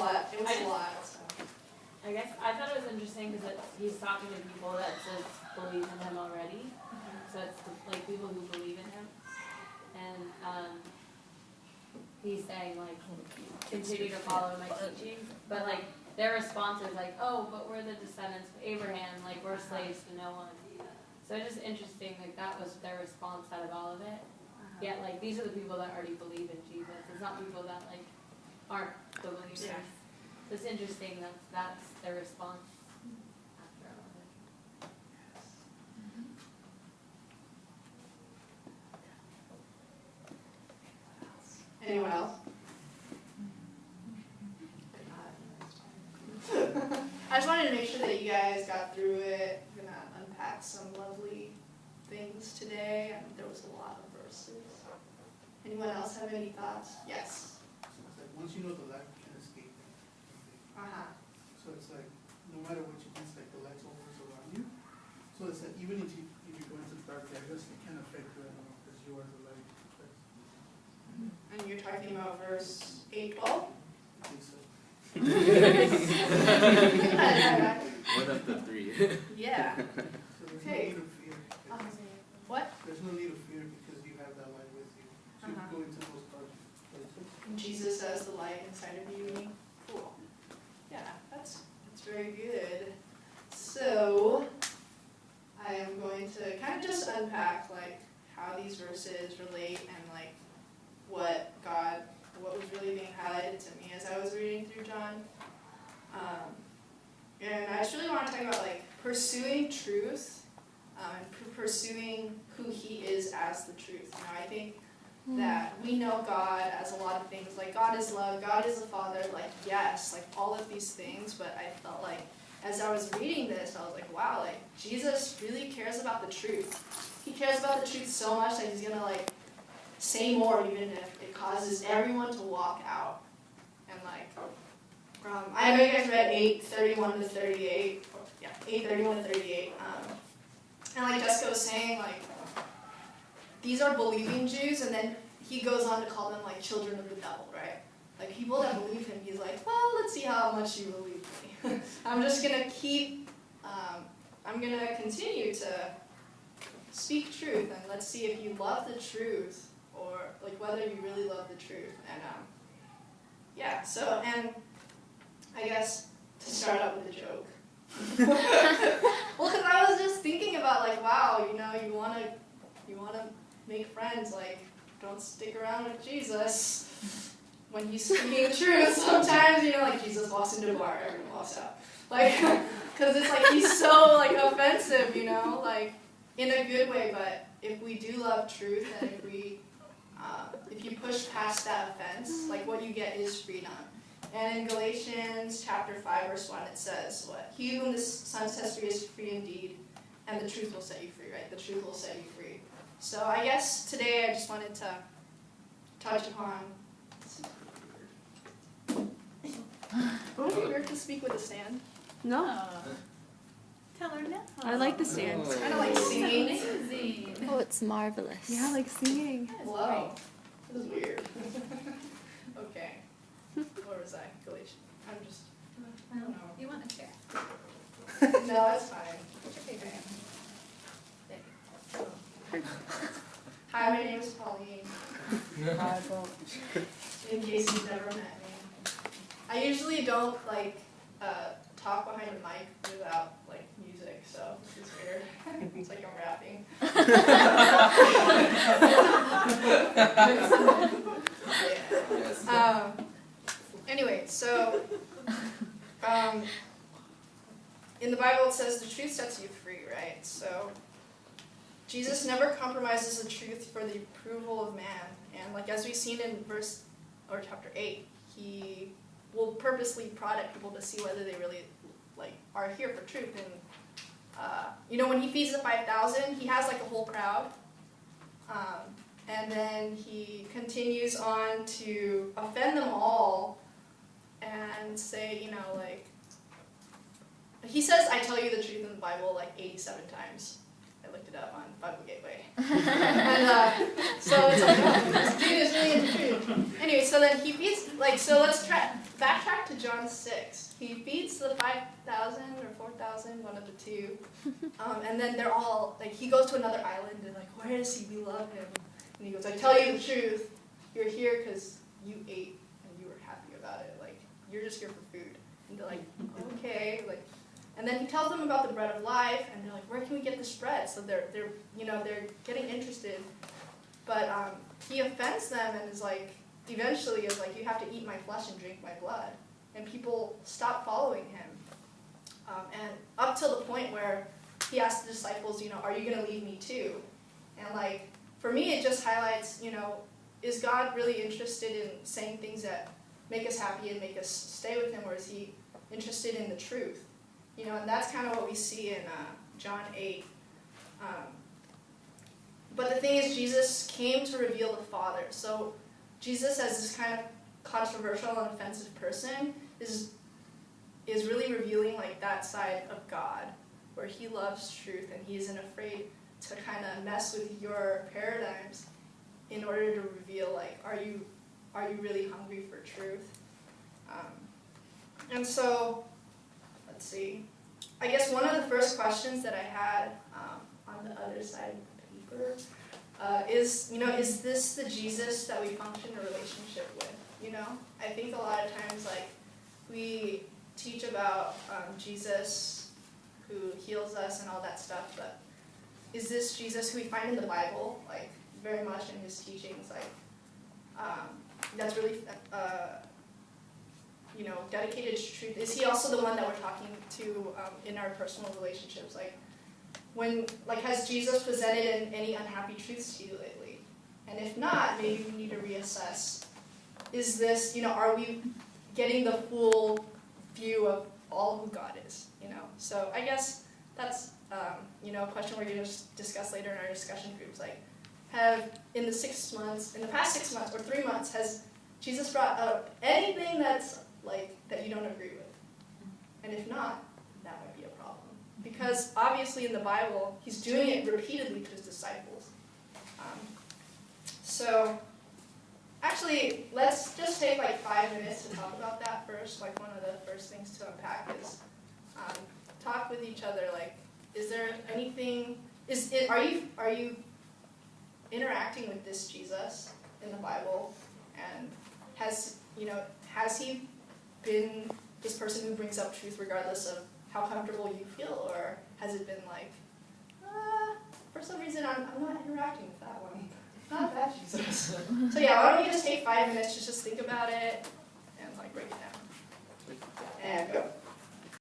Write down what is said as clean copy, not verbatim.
lot. It was a lot. So. I guess I thought it was interesting because he's talking to people that just believe in him already. So it's like people who believe in him. And he's saying like, continue to follow my teachings. But like their response is like, oh, but we're the descendants of Abraham, like we're slaves to no one. So it's just interesting, like that was their response out of all of it. Yet like these are the people that already believe in Jesus. It's not people that like aren't the believers. Yeah. So it's interesting that that's their response after all of it. Anyone else? I just wanted to make sure that you guys got through it. I'm gonna unpack some lovely things today. There was a lot of verses. Anyone else have any thoughts? Yes. So it's like once you know the light, you can't escape it. So it's like no matter what you do, it's like the light's always around you. So it's like even if you go into the dark areas, it can't affect you anymore because you are the light. And you're talking about verse 8:12? I think so. One of the three. Yeah. So there's Okay. no need of fear. What? There's no need of fear because you have that light with you. So you go into those dark places. Jesus as the light inside of you. Cool. Yeah, that's very good. So I am going to kind of just unpack like how these verses relate and like what was really being highlighted to me as I was reading through John. And I just really want to talk about like pursuing truth and pursuing who he is as the truth. You know, I think that we know God as a lot of things, like God is love, God is a father, like yes, like all of these things, but I felt like as I was reading this, I was like, wow, like Jesus really cares about the truth. He cares about the truth so much that he's gonna like say more even if it causes everyone to walk out. And like, I know you guys read 8:31 to 38, yeah, 8:31 to 38, and like Jessica was saying, like, these are believing Jews, and then he goes on to call them like children of the devil, right? Like people that believe him, he's like, well, let's see how much you believe me. I'm just gonna I'm gonna continue to speak truth, and let's see if you love the truth, or like whether you really love the truth. And yeah, so, and I guess to start out with a joke. Well, because I was just thinking about like, wow, you know, you wanna make friends, like, don't stick around with Jesus when he's speaking truth. Sometimes, you know, like Jesus walks into a bar, everyone walks out. Like, because it's like he's so like offensive, you know, like in a good way. But if we do love truth, and if you push past that offense, like what you get is freedom. And in Galatians chapter 5, verse 1, it says, what? He whom the Son sets free is free indeed, and the truth will set you free, right? The truth will set you free. So I guess today I just wanted to touch upon... Would it be weird to speak with a stand? No, Tell her no. I like the stand. It's kind of like singing. Amazing. Oh, it's marvelous. Yeah, like singing. Whoa. This is weird. Okay. Where was I? Galatians. I'm just... I don't know. You want a chair? No, that's fine. What's your favorite? Hi, my name is Pauline. In case you've never met me. I usually don't like talk behind a mic without like music, so this is weird. It's like I'm rapping. Anyway, so in the Bible it says the truth sets you free, right? So Jesus never compromises the truth for the approval of man. And like as we've seen in chapter 8, he will purposely prod at people to see whether they really like are here for truth. And you know, when he feeds the 5,000, he has like a whole crowd. And then he continues on to offend them all and say, you know, like, he says, I tell you the truth in the Bible like 87 times. I looked it up on Bible Gateway. And so it's like, oh, this dude is really into truth. anyway, so then he feeds, like, so let's backtrack to John 6. He feeds the 5,000 or 4,000, one of the two. And then they're all, like, he goes to another island and, like, where is he? We love him. And he goes, I tell you the truth. You're here because you ate and you were happy about it. Like, you're just here for food. And they're like, okay. Like, and then he tells them about the bread of life, and they're like, where can we get this bread? So they're getting interested. But he offends them and is like, eventually is like, you have to eat my flesh and drink my blood. And people stop following him. And up till the point where he asks the disciples, are you going to leave me too? And like, for me, it just highlights, is God really interested in saying things that make us happy and make us stay with him, or is he interested in the truth? And that's kind of what we see in John 8. But the thing is, Jesus came to reveal the Father. So Jesus, as this kind of controversial and offensive person, is really revealing like that side of God, where he loves truth and he isn't afraid to kind of mess with your paradigms in order to reveal, like, are you really hungry for truth? And so, let's see. I guess one of the first questions that I had on the other side of the paper is, is this the Jesus that we function in a relationship with? I think a lot of times, like, we teach about Jesus who heals us and all that stuff, but is this Jesus who we find in the Bible, like, very much in his teachings, like, that's really, dedicated to truth? Is he also the one that we're talking to in our personal relationships? Like, has Jesus presented any unhappy truths to you lately? And if not, maybe we need to reassess. Is this, are we getting the full view of all who God is? So I guess that's, a question we're going to discuss later in our discussion groups. Like, in the past 6 months or 3 months, has Jesus brought up anything that's like that you don't agree with? And if not, that might be a problem. Because obviously in the Bible, he's doing it repeatedly to his disciples. So actually, let's just take like 5 minutes to talk about that first. Like, one of the first things to unpack is talk with each other. Like, is there anything? Are you interacting with this Jesus in the Bible? And has he been this person who brings up truth regardless of how comfortable you feel, or has it been like, for some reason I'm not interacting with that one? Not that Jesus. So yeah, why don't we just take 5 minutes to just think about it and like break it down. And go.